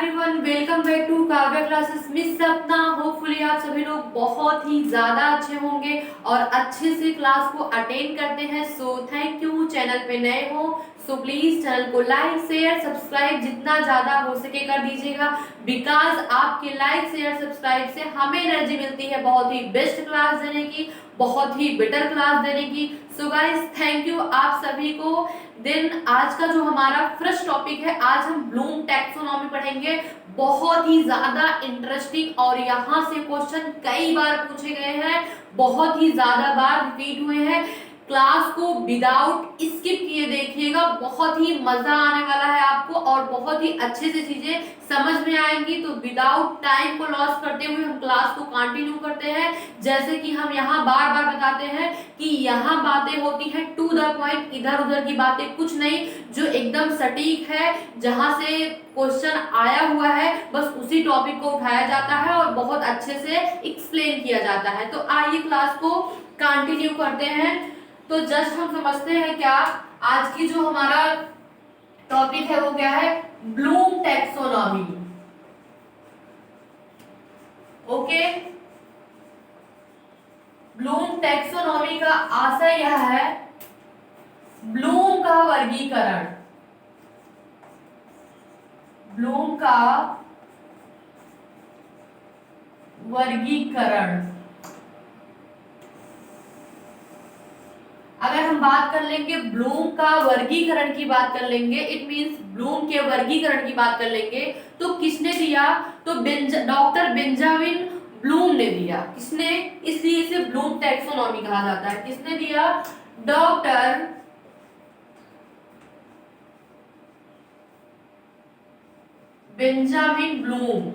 Everyone, welcome back to Kavya classes. Miss Sapna, hopefully आप सभी लोग बहुत ही ज्यादा अच्छे होंगे और अच्छे से क्लास को अटेंड करते हैं। So thank you. चैनल पे नए हो सो प्लीज चैनल को लाइक शेयर सब्सक्राइब जितना ज्यादा हो सके कर दीजिएगा, बिकॉज आपके लाइक शेयर सब्सक्राइब से हमें एनर्जी मिलती है बहुत ही बेस्ट क्लास देने की, बहुत ही बेटर क्लास देने की। सो गाइस थैंक यू आप सभी को। देन आज का जो हमारा फर्स्ट टॉपिक है, आज हम ब्लूम टैक्सोनॉमी पढ़ेंगे। बहुत ही ज्यादा इंटरेस्टिंग और यहाँ से क्वेश्चन कई बार पूछे गए हैं, बहुत ही ज्यादा बार रिपीट हुए हैं। क्लास को विदाउट स्किप किए देखिएगा, बहुत ही मजा आने वाला है आपको और बहुत ही अच्छे से चीजें समझ में आएंगी। तो विदाउट टाइम को लॉस करते हुए हम क्लास को कंटिन्यू करते हैं। जैसे कि हम यहाँ बार बार बताते हैं कि यहाँ बातें होती हैं टू द पॉइंट, इधर उधर की बातें कुछ नहीं, जो एकदम सटीक है, जहां से क्वेश्चन आया हुआ है बस उसी टॉपिक को उठाया जाता है और बहुत अच्छे से एक्सप्लेन किया जाता है। तो आइए क्लास को कंटिन्यू करते हैं। तो जस्ट हम समझते हैं क्या आज की जो हमारा टॉपिक है वो क्या है, Bloom taxonomy. Okay, Bloom taxonomy का आशय यह है, ब्लूम का वर्गीकरण, ब्लूम का वर्गीकरण। अगर हम बात कर लेंगे ब्लूम का वर्गीकरण की बात कर लेंगे, इट मींस ब्लूम के वर्गीकरण की बात कर लेंगे, तो किसने दिया? तो डॉक्टर बेंजामिन ब्लूम ने दिया। किसने? इसलिए इसे ब्लूम टैक्सोनॉमी कहा जाता है। किसने दिया? Doctor Benjamin Bloom.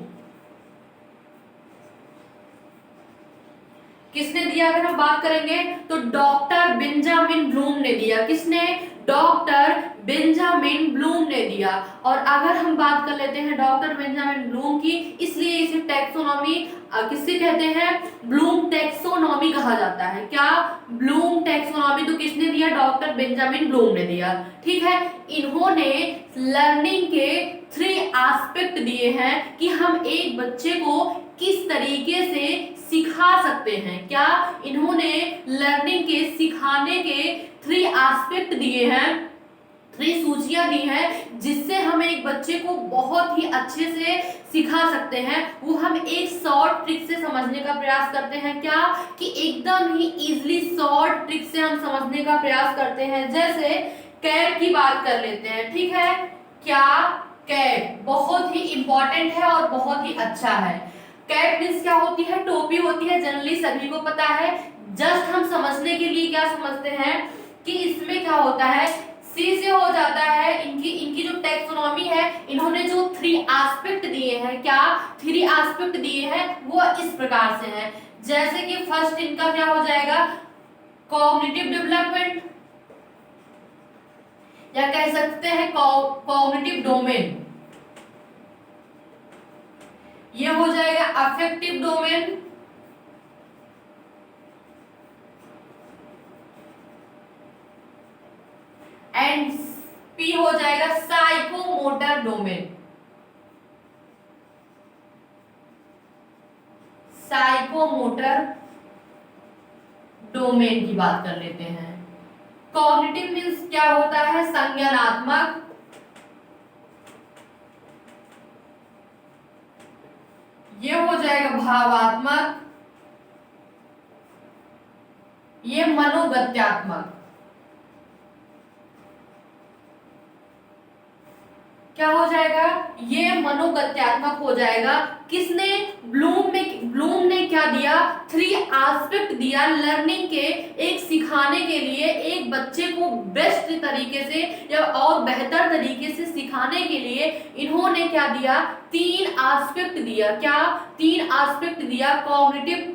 किसने दिया? अगर हम बात करेंगे तो डॉक्टर बेंजामिन ब्लूम ने दिया। किसने? डॉक्टर बेंजामिन ब्लूम ने दिया। और अगर हम बात कर लेते हैं डॉक्टर बेंजामिन ब्लूम की, इसलिए इसे टैक्सोनॉमी किससे कहते हैं? ब्लूम टैक्सोनॉमी कहा जाता है। क्या? Bloom taxonomy. तो किसने दिया? डॉक्टर बेंजामिन ब्लूम ने दिया। ठीक है, इन्होंने लर्निंग के 3 एस्पेक्ट दिए हैं कि हम एक बच्चे को किस तरीके से सिखा सकते हैं। क्या? इन्होंने लर्निंग के सिखाने के 3 एस्पेक्ट दिए हैं, 3 सूचियां दी हैं जिससे हम एक बच्चे को बहुत ही अच्छे से सिखा सकते हैं। वो हम एक शॉर्ट ट्रिक से समझने का प्रयास करते हैं। क्या? कि एकदम ही इजीली शॉर्ट ट्रिक से हम समझने का प्रयास करते हैं। जैसे कैप की बात कर लेते हैं। ठीक है, क्या? कैप बहुत ही इंपॉर्टेंट है और बहुत ही अच्छा है। कैप मींस क्या होती है? टोपी होती है, जनरली सभी को पता है। जस्ट हम समझने के लिए क्या समझते हैं कि इसमें क्या होता है, सी से हो जाता है। इनकी जो टैक्सोनॉमी है, इन्होंने जो 3 एस्पेक्ट दिए हैं, क्या 3 एस्पेक्ट दिए हैं, वो इस प्रकार से हैं। जैसे कि फर्स्ट इनका क्या हो जाएगा, कॉग्निटिव डेवलपमेंट, या कह सकते हैं कॉग्निटिव डोमेन। ये हो जाएगा अफेक्टिव डोमेन, एंड पी हो जाएगा साइकोमोटर डोमेन। साइकोमोटर डोमेन की बात कर लेते हैं। कॉग्निटिव मींस क्या होता है? संज्ञानात्मक, ये हो जाएगा भावात्मक, ये मनोगत्यात्मक। क्या हो जाएगा? ये मनोगत्यात्मक हो जाएगा। किसने? ब्लूम ने क्या दिया? 3 एस्पेक्ट दिया लर्निंग के, एक सिखाने के लिए, एक बच्चे को बेस्ट तरीके से या और बेहतर तरीके से सिखाने के लिए इन्होंने क्या दिया? 3 एस्पेक्ट दिया। क्या? 3 एस्पेक्ट दिया, कॉग्निटिव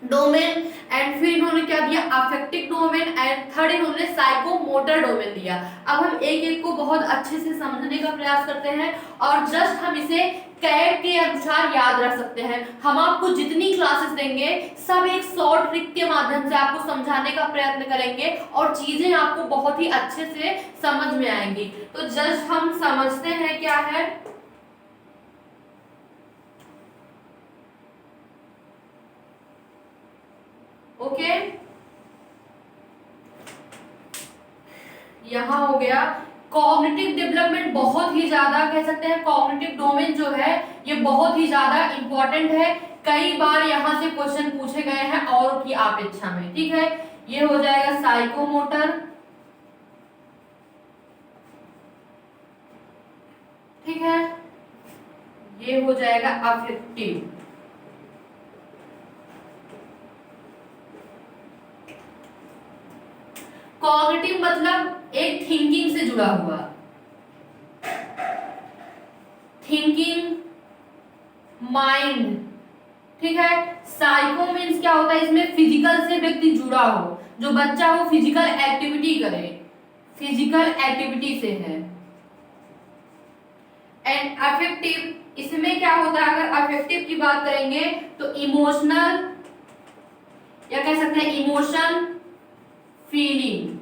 डोमेन, एंड फिर इन्होंने क्या दिया? अफेक्टिव डोमेन, एंड थर्ड इन्होंने साइकोमोटर डोमेन दिया। अब हम एक एक को बहुत अच्छे से समझने का प्रयास करते हैं और जस्ट हम इसे कैप के अनुसार याद रख सकते हैं। हम आपको जितनी क्लासेस देंगे सब एक शॉर्ट ट्रिक के माध्यम से आपको समझाने का प्रयत्न करेंगे और चीजें आपको बहुत ही अच्छे से समझ में आएंगी। तो जस्ट हम समझते हैं क्या है, ओके, यहां हो गया। कॉग्निटिव डेवलपमेंट बहुत ही ज्यादा कह सकते हैं, कॉग्निटिव डोमेन जो है ये बहुत ही ज्यादा इंपॉर्टेंट है। कई बार यहां से क्वेश्चन पूछे गए हैं और की अपेक्षा में, ठीक है। ये हो जाएगा साइकोमोटर, ठीक है। ये हो जाएगा अफेक्टिव। कॉग्निटिव मतलब एक थिंकिंग से जुड़ा हुआ, थिंकिंग, माइंड, ठीक है। साइको मीन्स क्या होता है, इसमें फिजिकल से व्यक्ति जुड़ा हो, जो बच्चा हो फिजिकल एक्टिविटी करे, फिजिकल एक्टिविटी से है। एंड अफेक्टिव, इसमें क्या होता है, अगर अफेक्टिव की बात करेंगे तो इमोशनल, या कह सकते हैं इमोशन, फीलिंग।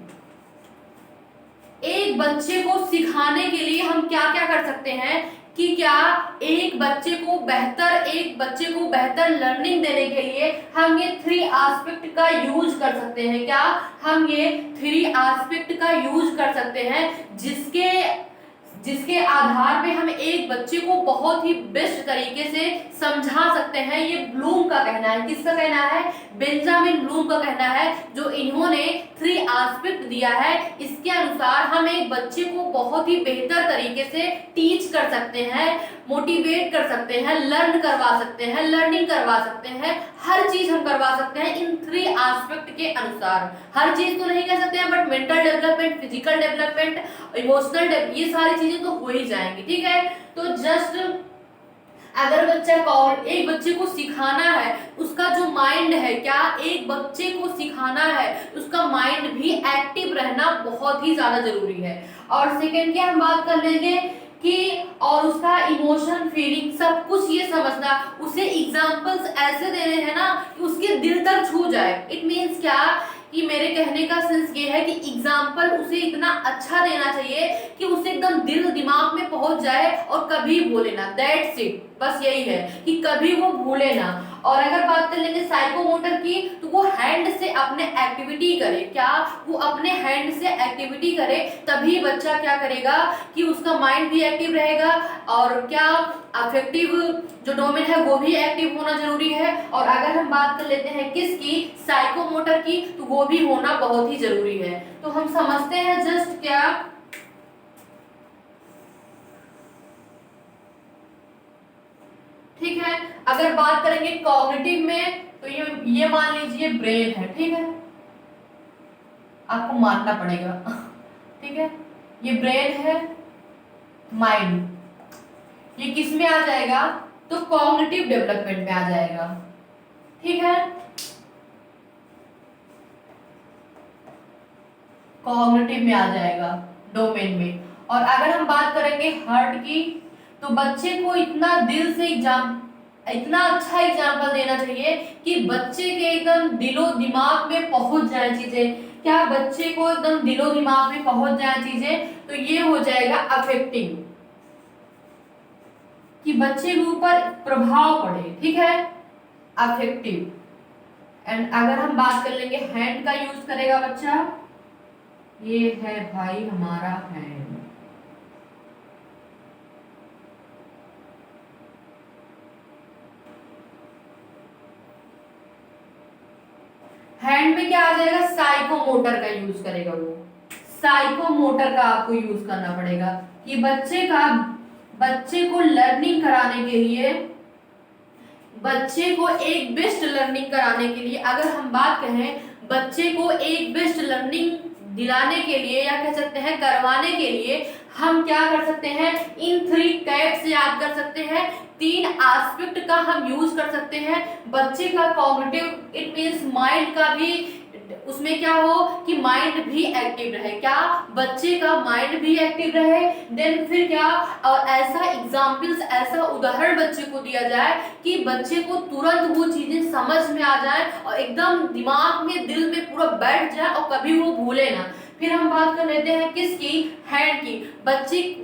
एक बच्चे को सिखाने के लिए हम क्या क्या कर सकते हैं कि क्या एक बच्चे को बेहतर लर्निंग देने के लिए हम ये 3 एस्पेक्ट का यूज कर सकते हैं। क्या हम ये 3 एस्पेक्ट का यूज कर सकते हैं, जिसके आधार पे हम एक बच्चे को बहुत ही बेस्ट तरीके से समझा सकते हैं। ये ब्लूम का कहना है, किसका कहना है, बेंजामिन ब्लूम का कहना है, जो इन्होंने 3 एस्पेक्ट दिया है। इसके अनुसार हम एक बच्चे को बहुत ही बेहतर तरीके से टीच कर सकते हैं, मोटिवेट कर सकते हैं, लर्न करवा सकते हैं, लर्निंग करवा सकते हैं, हर चीज हम करवा सकते हैं इन 3 एस्पेक्ट के अनुसार। हर चीज तो नहीं कह सकते हैं, but mental development, physical development, emotional, ये सारी चीजें तो हो ही जाएंगी, ठीक है। तो जस्ट अगर एक बच्चे को सिखाना है, उसका जो माइंड है, क्या एक बच्चे को सिखाना है उसका माइंड भी एक्टिव रहना बहुत ही ज्यादा जरूरी है। और सेकेंड की हम बात कर लेंगे कि और उसका इमोशन, फीलिंग, सब कुछ ये समझना, उसे एग्जांपल्स ऐसे देने हैं ना कि उसके दिल तक छू जाए। इट मींस क्या कि मेरे कहने का सेंस ये है कि एग्जाम्पल उसे इतना अच्छा देना चाहिए कि उसे एकदम दिल दिमाग में पहुंच जाए और कभी भूले ना। दैट्स इट, बस यही है कि कभी वो भूले ना। और अगर बात कर लेंगे साइकोमोटर की, तो वो हैंड से अपने एक्टिविटी करे। क्या वो अपने हैंड से एक्टिविटी करे, तभी बच्चा क्या करेगा कि उसका माइंड भी एक्टिव रहेगा, और क्या अफेक्टिव जो डोमेन है वो भी एक्टिव होना जरूरी है। और अगर हम बात कर लेते हैं किसकी, साइकोमोटर की, तो वो भी होना बहुत ही जरूरी है। तो हम समझते हैं जस्ट क्या, ठीक है। अगर बात करेंगे कॉग्निटिव में, तो ये मान लीजिए ब्रेन है, ठीक है, आपको मानना पड़ेगा ठीक है। ये ब्रेन है, माइंड, ये किस में आ जाएगा, तो कॉग्निटिव डेवलपमेंट में आ जाएगा, ठीक है। कॉग्निटिव में आ जाएगा डोमेन में। और अगर हम बात करेंगे हार्ट की, तो बच्चे को इतना अच्छा एग्जाम्पल देना चाहिए कि बच्चे के एकदम दिलो दिमाग में पहुंच जाए चीजें। क्या बच्चे को एकदम दिलो दिमाग में पहुंच जाए चीजें, तो ये हो जाएगा अफेक्टिंग, कि बच्चे के ऊपर प्रभाव पड़े, ठीक है, अफेक्टिव। एंड अगर हम बात कर लेंगे हैंड का यूज करेगा बच्चा, ये है भाई हमारा हैंड। हैंड में क्या आ जाएगा, साइकोमोटर का यूज करेगा वो। साइकोमोटर का आपको यूज करना पड़ेगा कि बच्चे को लर्निंग कराने के लिए, बच्चे को एक बेस्ट लर्निंग कराने के लिए, अगर हम बात करें बच्चे को एक बेस्ट लर्निंग दिलाने के लिए, या कह सकते हैं करवाने के लिए, हम क्या कर सकते हैं, इन 3 कैप से याद कर सकते हैं, 3 एस्पेक्ट का हम यूज कर सकते हैं। बच्चे का कॉग्निटिव, इट मींस माइंड का भी, उसमें क्या हो कि माइंड भी एक्टिव रहे, क्या बच्चे का माइंड भी एक्टिव रहे। देन फिर क्या, और ऐसा एग्जाम्पल्स, ऐसा उदाहरण बच्चे को दिया जाए कि बच्चे को तुरंत वो चीजें समझ में आ जाए और एकदम दिमाग में, दिल में पूरा बैठ जाए और कभी वो भूले ना। फिर हम बात कर लेते हैं किसकी, हैंड की।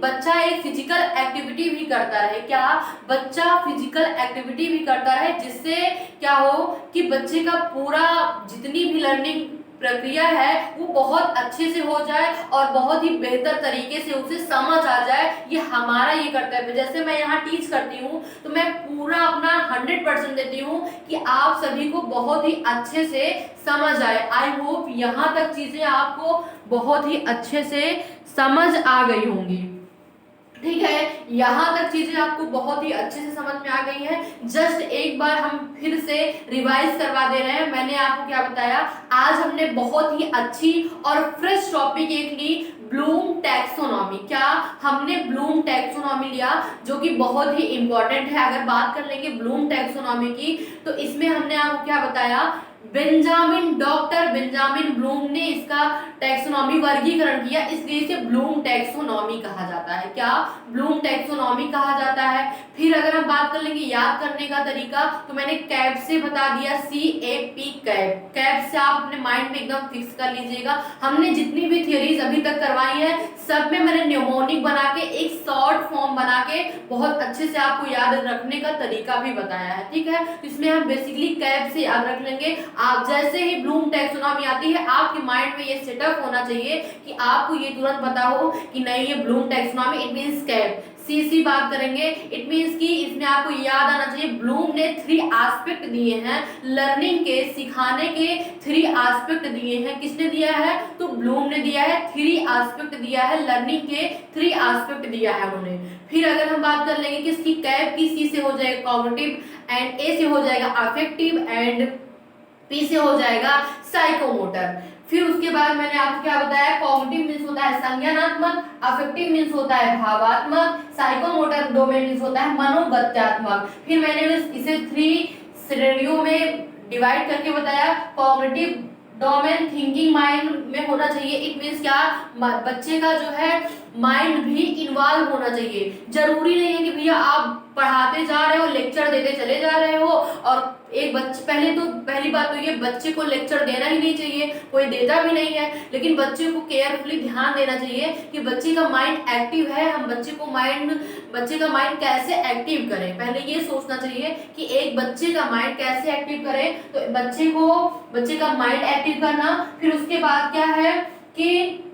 बच्चा एक फिजिकल एक्टिविटी भी करता रहे, क्या, बच्चा फिजिकल एक्टिविटी भी करता रहे, जिससे क्या हो कि बच्चे का पूरा जितनी भी लर्निंग प्रक्रिया है वो बहुत अच्छे से हो जाए और बहुत ही बेहतर तरीके से उसे समझ आ जाए। ये हमारा ये कर्तव्य है। जैसे मैं यहाँ टीच करती हूँ तो मैं पूरा अपना 100% देती हूँ कि आप सभी को बहुत ही अच्छे से समझ आए। आई होप यहाँ तक चीजें आपको बहुत ही अच्छे से समझ आ गई होंगी। ठीक है, यहाँ तक चीजें आपको बहुत ही अच्छे से समझ में आ गई है। जस्ट एक बार हम फिर से रिवाइज करवा दे रहे हैं। मैंने आपको क्या बताया, आज हमने बहुत ही अच्छी और फ्रेश टॉपिक एक ली, ब्लूम टैक्सोनॉमी। क्या हमने ब्लूम टैक्सोनॉमी लिया, जो कि बहुत ही इंपॉर्टेंट है। अगर बात कर लेंगे ब्लूम टैक्सोनॉमी की तो इसमें हमने आपको क्या बताया, डॉक्टर बेंजामिन ब्लूम ने इसका टैक्सोनॉमी वर्गीकरण किया, इसलिए इसे ब्लूम टैक्सोनॉमी कहा जाता है। क्या, ब्लूम टैक्सोनॉमी कहा जाता है। फिर अगर हम बात कर लेंगे याद करने का तरीका, तो मैंने कैप से बता दिया, CAP कैप। कैप से आप अपने माइंड में एकदम फिक्स कर लीजिएगा। हमने जितनी भी थियरीज अभी तक करवाई है सब में मैंने न्यूमोनिक बना के एक शॉर्ट फॉर्म बना के बहुत अच्छे से आपको याद रखने का तरीका भी बताया है। ठीक है, तो इसमें हम बेसिकली कैप से याद रख लेंगे। आप जैसे ही ब्लूम टैक्सोनॉमी आती है आपके माइंड में ये सेटअप होना चाहिए कि आपको ये तुरंत पता हो कि नहीं ये Bloom taxonomy, it means cap. सी बात करेंगे, इट मींस कि इसमें आपको याद आना चाहिए ब्लूम ने 3 एस्पेक्ट दिए हैं लर्निंग के, सिखाने के 3 एस्पेक्ट दिए हैं। किसने दिया है, तो ब्लूम ने दिया है। 3 एस्पेक्ट दिया है लर्निंग के, 3 एस्पेक्ट दिया है उन्होंने। फिर अगर हम बात कर लेंगे किसकी, कैप की, सी से हो जाएगा कॉग्निटिव एंड ए से हो जाएगा अफेक्टिव एंड पी से हो जाएगा साइकोमोटर। फिर उसके बाद मैंने आपको क्या बताया, कॉग्निटिव मीन्स होता है संज्ञानात्मक, अफेक्टिव मीन्स होता है भावात्मक, साइकोमोटर डोमेन मीन्स होता है मनोगत्यात्मक। फिर मैंने इसे 3 श्रेणियों में डिवाइड करके बताया। कॉग्निटिव डोमेन थिंकिंग माइंड में होना चाहिए, इट मीन्स क्या, बच्चे का जो है माइंड भी इन्वॉल्व होना चाहिए। जरूरी नहीं है कि भैया आप पढ़ाते जा रहे हो, लेक्चर देते चले जा रहे हो और एक बच्चे, पहली बात तो ये बच्चे को लेक्चर देना ही नहीं चाहिए, कोई देता भी नहीं है, लेकिन बच्चे को केयरफुली ध्यान देना चाहिए कि बच्चे का माइंड एक्टिव है, हम बच्चे का माइंड कैसे एक्टिव करें। पहले ये सोचना चाहिए कि एक बच्चे का माइंड कैसे एक्टिव करें, तो बच्चे का माइंड एक्टिव करना। फिर उसके बाद क्या है कि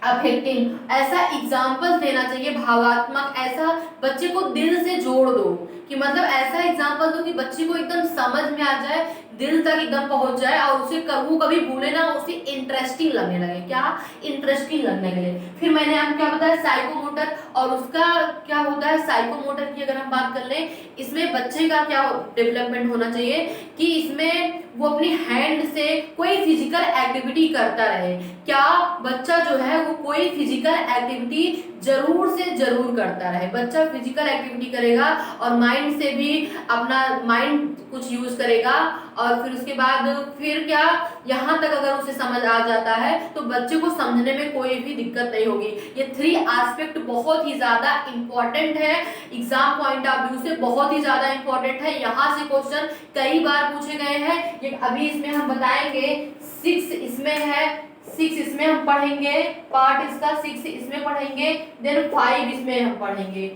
अफेक्टिंग, ऐसा एग्जाम्पल देना चाहिए भावात्मक, ऐसा बच्चे को दिल से जोड़ दो कि मतलब ऐसा एग्जाम्पल दो कि बच्चे को एकदम समझ में आ जाए, दिल तक एकदम पहुंच जाए और उसे वो कभी भूले ना, उसे इंटरेस्टिंग लगने लगे। क्या, इंटरेस्टिंग लगने लगे। फिर मैंने आपको क्या बताया, साइकोमोटर, और उसका क्या होता है, साइकोमोटर की अगर हम बात कर लें, इसमें बच्चे का क्या डेवलपमेंट होना चाहिए कि इसमें वो अपनी हैंड से कोई फिजिकल एक्टिविटी करता रहे। क्या, बच्चा जो है वो कोई फिजिकल एक्टिविटी जरूर से जरूर करता रहे। बच्चा फिजिकल एक्टिविटी करेगा और माइंड से भी अपना माइंड कुछ यूज करेगा और फिर उसके बाद फिर क्या, यहाँ तक अगर उसे समझ आ जाता है तो बच्चे को समझने में कोई भी दिक्कत नहीं होगी। ये 3 एस्पेक्ट बहुत ही ज्यादा इंपॉर्टेंट है, एग्जाम पॉइंट ऑफ व्यू से बहुत ही ज्यादा इंपॉर्टेंट है। यहाँ से क्वेश्चन कई बार पूछे गए हैं। ये अभी इसमें हम बताएंगे 6 इसमें है, 6 इसमें हम पढ़ेंगे, पार्ट इसका 6 इसमें पढ़ेंगे, देन 5 इसमें हम पढ़ेंगे।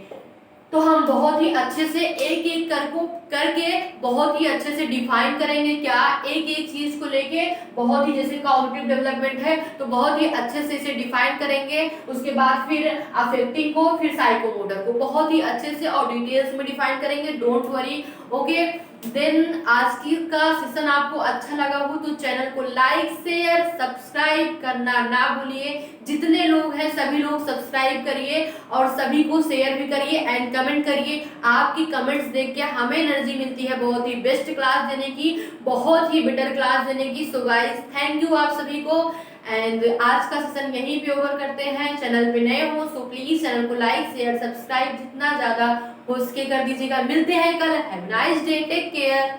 तो हम बहुत ही अच्छे से एक एक करके बहुत ही अच्छे से डिफाइन करेंगे। क्या, एक एक चीज को लेके बहुत ही, जैसे कॉग्निटिव डेवलपमेंट है तो बहुत ही अच्छे से इसे डिफाइन करेंगे। उसके बाद फिर अफेक्टिंग को, फिर साइकोमोटर को बहुत ही अच्छे से और डिटेल्स में डिफाइन करेंगे। Don't worry, okay. देन आज की का सेशन आपको अच्छा लगा हो तो चैनल को लाइक शेयर सब्सक्राइब करना ना भूलिए। जितने लोग हैं सभी लोग सब्सक्राइब करिए और सभी को शेयर भी करिए एंड कमेंट करिए। आपकी कमेंट्स देख के हमें एनर्जी मिलती है बहुत ही बेस्ट क्लास देने की, बहुत ही बेटर क्लास देने की। सो गाइस थैंक यू आप सभी को एंड आज का सेशन यहीं पे ओवर करते हैं। चैनल पे नए हो सो प्लीज चैनल को लाइक शेयर सब्सक्राइब जितना ज्यादा हो सके कर दीजिएगा। मिलते हैं कल, have a nice day, take care.